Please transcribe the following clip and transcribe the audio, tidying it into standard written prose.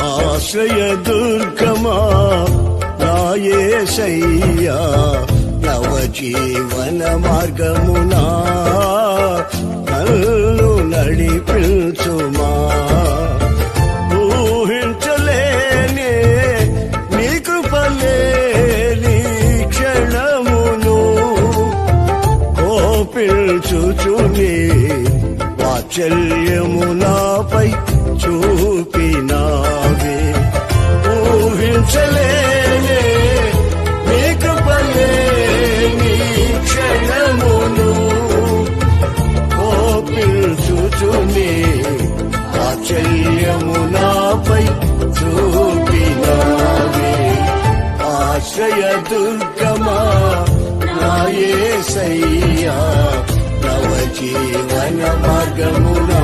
ఆశ్రయ దుర్గమా నా యేసయ్యా నవ జీవన మార్గమునా నన్ను నడిపించుమా. ఊహించలేనే నీ కృపలేని క్షణమును కోపించుచుని వాత్సల్యము నాపై చూపినావే. ఊహించలేనే నీ కృపలేని క్షణమును కోపించుచుని వాత్సల్యము నాపై చూపినావే. ఆశ్రయ దుర్గమా నా యేసయ్యా నవ జీవన మార్గమునా